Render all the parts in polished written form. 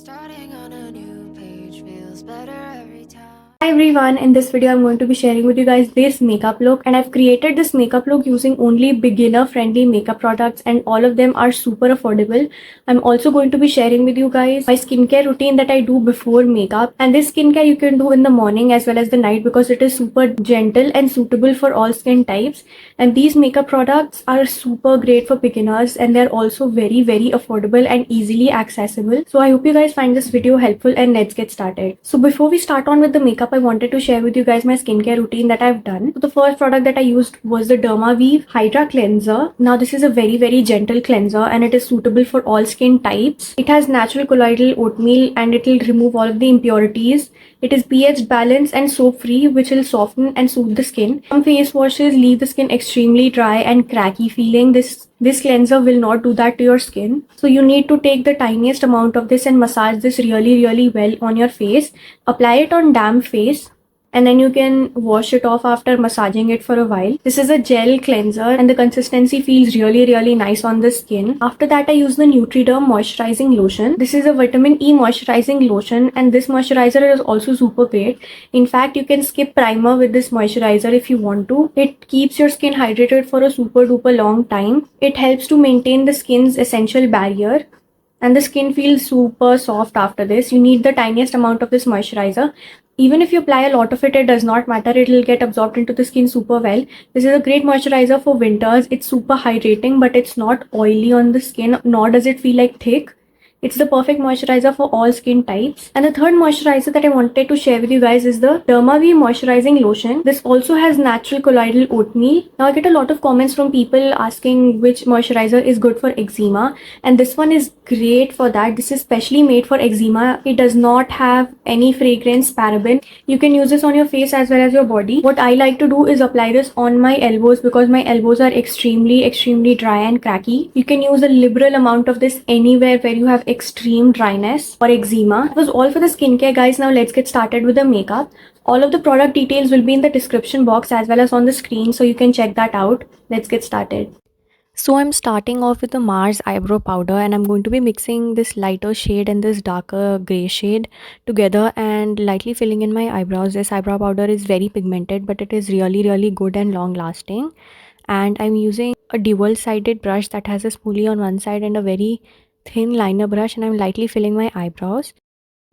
Starting on a new page feels better every time. Hi everyone, in this video I'm going to be sharing with you guys this makeup look, and I've created this makeup look using only beginner friendly makeup products and all of them are super affordable. I'm also going to be sharing with you guys my skincare routine that I do before makeup, and this skincare you can do in the morning as well as the night because it is super gentle and suitable for all skin types. And these makeup products are super great for beginners and they're also very affordable and easily accessible. So I hope you guys find this video helpful and let's get started. So before we start on with the makeup, I wanted to share with you guys my skincare routine that I've done. So the first product that I used was the Dermavive Hydra Cleanser. Now this is a very gentle cleanser and it is suitable for all skin types. It has natural colloidal oatmeal and it will remove all of the impurities. It is pH balanced and soap free, which will soften and soothe the skin. Some face washes leave the skin extremely dry and cracky feeling. This cleanser will not do that to your skin. So you need to take the tiniest amount of this and massage this really well on your face. Apply it on damp face and then you can wash it off after massaging it for a while. This is a gel cleanser and the consistency feels really nice on the skin. After that, I use the Neutriderm moisturizing lotion. This is a vitamin E moisturizing lotion and this moisturizer is also super great. In fact, you can skip primer with this moisturizer if you want to. It keeps your skin hydrated for a super duper long time. It helps to maintain the skin's essential barrier and the skin feels super soft after this. You need the tiniest amount of this moisturizer. Even if you apply a lot of it, it does not matter. It will get absorbed into the skin super well. This is a great moisturizer for winters. It's super hydrating, but it's not oily on the skin, nor does it feel like thick. It's the perfect moisturizer for all skin types. And the third moisturizer that I wanted to share with you guys is the Dermavive Moisturizing Lotion. This also has natural colloidal oatmeal. Now I get a lot of comments from people asking which moisturizer is good for eczema, and this one is great for that. This is specially made for eczema. It does not have any fragrance, paraben. You can use this on your face as well as your body. What I like to do is apply this on my elbows because my elbows are extremely dry and cracky. You can use a liberal amount of this anywhere where you have extreme dryness or eczema. That was all for the skincare, guys. Now let's get started with the makeup. All of the product details will be in the description box as well as on the screen, so you can check that out. Let's get started. So I'm starting off with the Mars eyebrow powder and I'm going to be mixing this lighter shade and this darker grey shade together and lightly filling in my eyebrows. This eyebrow powder is very pigmented, but it is really good and long lasting. And I'm using a dual sided brush that has a spoolie on one side and a very thin liner brush, and I'm lightly filling my eyebrows.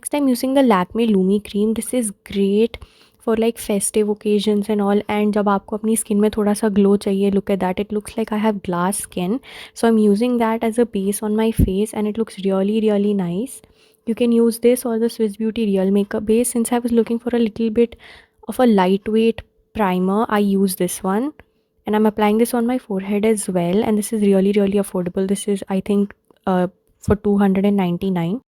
Next, I'm using the LAKME Lumi cream. This is great for like festive occasions and all, and जब आपको अपनी skin में थोड़ा सा glow चाहिए, look at that, it looks like I have glass skin. So I'm using that as a base on my face and it looks really nice. You can use this or the Swiss Beauty Real Makeup Base. Since I was looking for a little bit of a lightweight primer, I use this one. And I'm applying this on my forehead as well, and this is really affordable. This is, I think, for 299.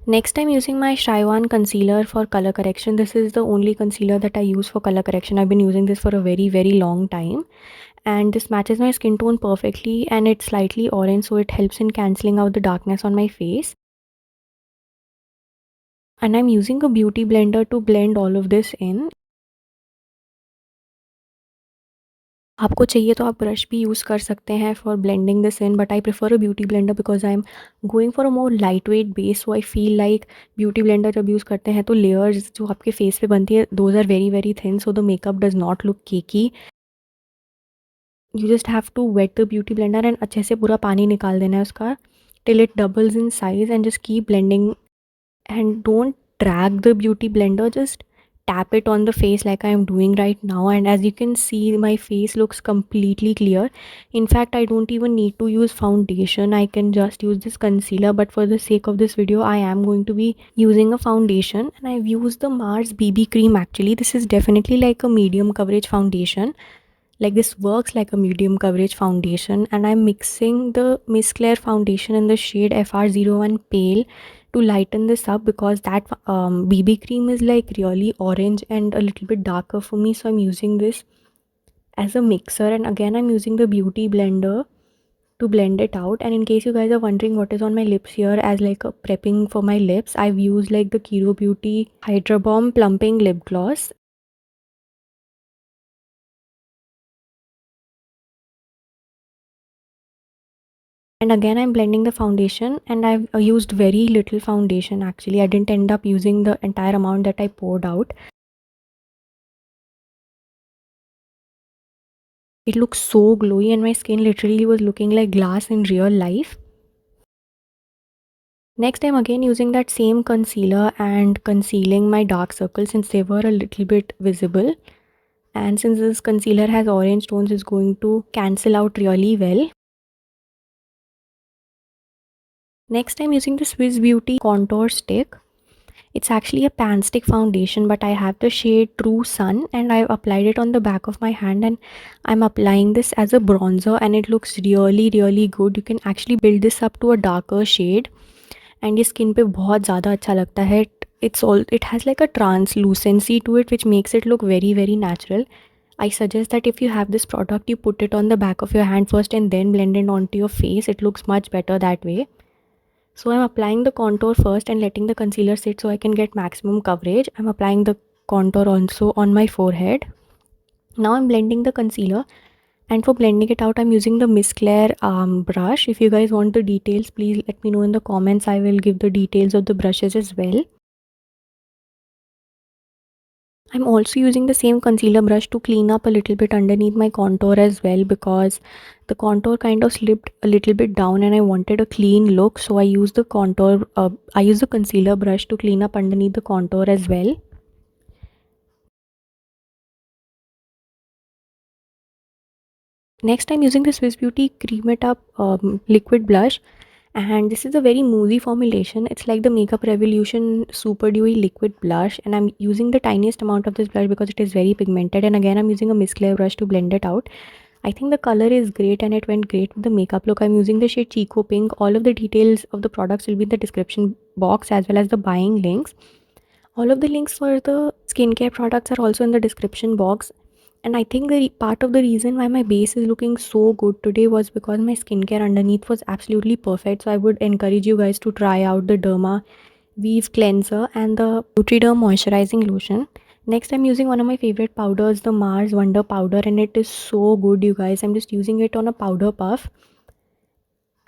Next, I'm using my Shywan concealer for color correction. This is the only concealer that I use for color correction. I've been using this for a very long time, and this matches my skin tone perfectly, and it's slightly orange, so it helps in cancelling out the darkness on my face. And I'm using a beauty blender to blend all of this in. आपको चाहिए तो आप brush भी use कर सकते हैं for blending this in, but I prefer a beauty blender because I am going for a more light weight base. So I feel like beauty blender जब use करते हैं तो लेयर्स जो आपके फेस पे बनती है, those are very thin, so the makeup does not look cakey. You just have to wet the beauty blender and अच्छे से पूरा पानी निकाल देना है उसका till it doubles in size and just keep blending. And don't drag the beauty blender, just tap it on the face like I am doing right now, and as you can see, my face looks completely clear. In fact, I don't even need to use foundation. I can just use this concealer, but for the sake of this video I am going to be using a foundation, and I've used the Mars BB cream. Actually, this is definitely like a medium coverage foundation. Like, this works like a medium coverage foundation, and I'm mixing the Miss Claire foundation in the shade FR01 Pale to lighten this up because that BB cream is like really orange and a little bit darker for me, so I'm using this as a mixer. And again, I'm using the beauty blender to blend it out. And in case you guys are wondering what is on my lips here, as like a prepping for my lips, I've used like the Kiro Beauty Hydra Bomb Plumping Lip Gloss. And again, I'm blending the foundation, and I've used very little foundation actually. I didn't end up using the entire amount that I poured out. It looks so glowy, and my skin literally was looking like glass in real life. Next, I'm again using that same concealer and concealing my dark circles since they were a little bit visible. And since this concealer has orange tones, it's going to cancel out really well. Next, I'm using the Swiss Beauty contour stick. It's actually a pan stick foundation, but I have the shade True Sun, and I've applied it on the back of my hand, and I'm applying this as a bronzer, and it looks really good. You can actually build this up to a darker shade, and ये skin पे बहुत ज़्यादा अच्छा लगता है. It has like a translucency to it, which makes it look very natural. I suggest that if you have this product, you put it on the back of your hand first and then blend it onto your face. It looks much better that way. So I'm applying the contour first and letting the concealer sit so I can get maximum coverage. I'm applying the contour also on my forehead. Now I'm blending the concealer, and for blending it out I'm using the Miss Claire brush. If you guys want the details, please let me know in the comments. I will give the details of the brushes as well. I'm also using the same concealer brush to clean up a little bit underneath my contour as well, because the contour kind of slipped a little bit down and I wanted a clean look. So I used the concealer brush to clean up underneath the contour as well. Next, I'm using the Swiss Beauty Cream It Up liquid blush, and this is a very moody formulation. It's like the Makeup Revolution Super Dewy liquid blush, and I'm using the tiniest amount of this blush because it is very pigmented. And again, I'm using a Miss Claire brush to blend it out. I think the color is great and it went great with the makeup look. I'm using the shade Chico Pink. All of the details of the products will be in the description box as well as the buying links. All of the links for the skincare products are also in the description box. And I think the part of the reason why my base is looking so good today was because my skincare underneath was absolutely perfect. So I would encourage you guys to try out the dermavive cleanser and the neutriderm moisturizing lotion. Next, I'm using one of my favorite powders, the Mars Wonder powder, and it is so good, you guys. I'm just using it on a powder puff,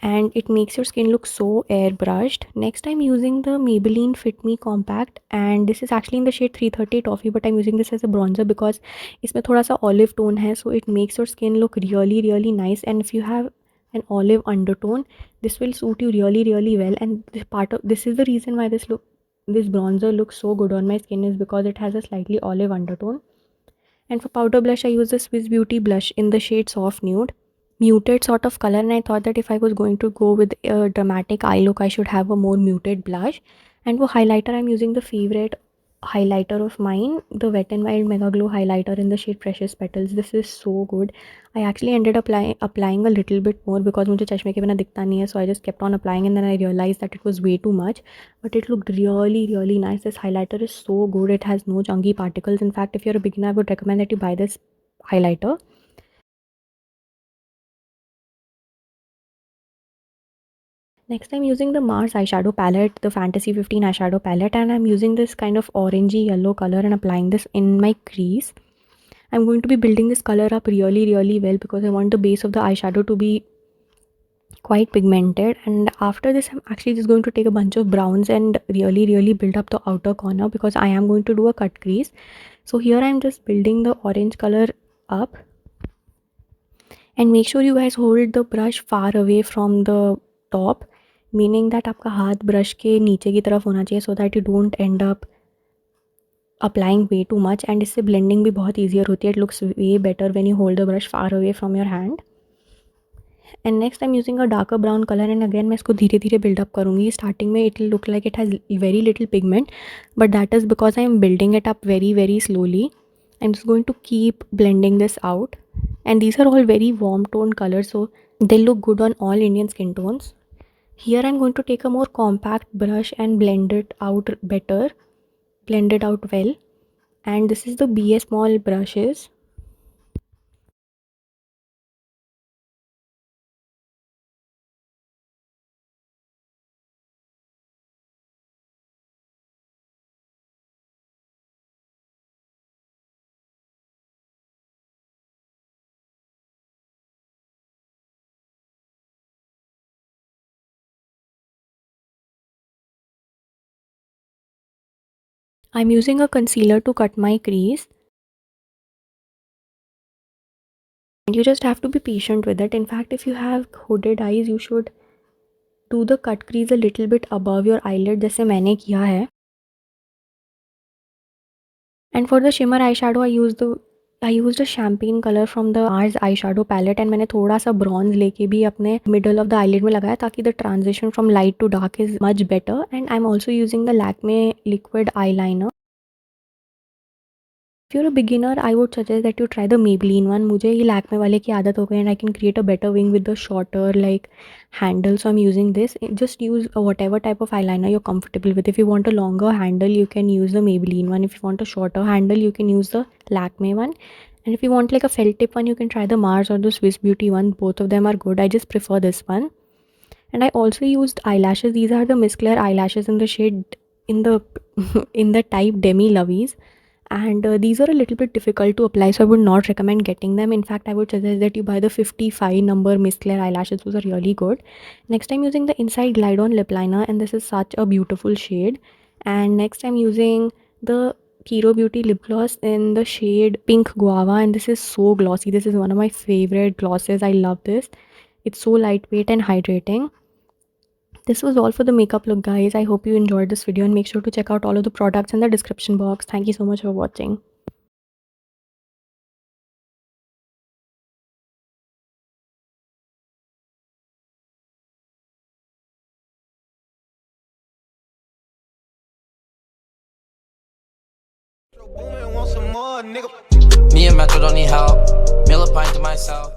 and it makes your skin look so airbrushed. Next, I'm using the Maybelline Fit Me Compact, and this is actually in the shade 330 Toffee, but I'm using this as a bronzer because इसमें थोड़ा सा olive tone है, so it makes your skin look really nice. And if you have an olive undertone, this will suit you really well. And this is the reason why this bronzer looks so good on my skin, is because it has a slightly olive undertone. And for powder blush, I use the Swiss Beauty blush in the shade Soft Nude. Muted sort of color, and I thought that if I was going to go with a dramatic eye look, I should have a more muted blush. And for highlighter, I'm using the favorite highlighter of mine, the Wet n Wild Mega Glow highlighter in the shade Precious Petals. This is so good. I actually ended up applying a little bit more because मुझे चश्मे के बिना दिखता नहीं है, so I just kept on applying, and then I realized that it was way too much, but it looked really nice. This highlighter is so good. It has no chunky particles. In fact, if you're a beginner, I would recommend that you buy this highlighter. Next, I'm using the Mars eyeshadow palette, the Fantasy 15 eyeshadow palette, and I'm using this kind of orangey yellow color and applying this in my crease. I'm going to be building this color up really well because I want the base of the eyeshadow to be quite pigmented. And after this, I'm actually just going to take a bunch of browns and really build up the outer corner because I am going to do a cut crease. So here I'm just building the orange color up. And make sure you guys hold the brush far away from the top, meaning that आपका हाथ brush के नीचे की तरफ होना चाहिए, so that you don't end up applying way too much. And इससे blending भी बहुत easier होती है. It looks way better when you hold the brush far away from your hand. And next I'm using a darker brown color, and again मैं इसको धीरे धीरे build up करूँगी. Starting में it will look like it has very little pigment, but that is because I am building it up very slowly. I'm just going to keep blending this out, and these are all very warm tone colors, so they look good on all Indian skin tones. Here I'm going to take a more compact brush and blend it out better, blend it out well. And this is the BA small brushes. I'm using a concealer to cut my crease. And you just have to be patient with it. In fact, if you have hooded eyes, you should do the cut crease a little bit above your eyelid, जैसे मैंने किया है. And for the shimmer eyeshadow, I used a champagne color from the Mars eyeshadow palette, and मैंने थोड़ा सा bronze लेके भी अपने middle of the eyelid में लगाया ताकि the transition from light to dark is much better. And I'm also using the LAKME liquid eyeliner. If you're a beginner, I would suggest that you try the Maybelline one. मुझे ये लैक्मे वाले की आदत हो गई, and I can create a better wing with the shorter like handle. So I'm using this. Just use whatever type of eyeliner you're comfortable with. If you want a longer handle, you can use the Maybelline one. If you want a shorter handle, you can use the Lakme one. And if you want like a felt tip one, you can try the Mars or the Swiss Beauty one. Both of them are good. I just prefer this one. And I also used eyelashes. These are the Miss Claire eyelashes in the shade in the in the type Demi Lovies. And these are a little bit difficult to apply, so I would not recommend getting them. In fact, I would suggest that you buy the 55 number Miss Claire eyelashes. Those are really good. Next, I'm using the Inside Glide On lip liner, and this is such a beautiful shade. And next, I'm using the Kiro Beauty lip gloss in the shade Pink Guava, and this is so glossy. This is one of my favorite glosses. I love this. It's so lightweight and hydrating. This was all for the makeup look, guys. I hope you enjoyed this video, and make sure to check out all of the products in the description box. Thank you so much for watching. Me and Metro don't need help. Meal a pint to myself.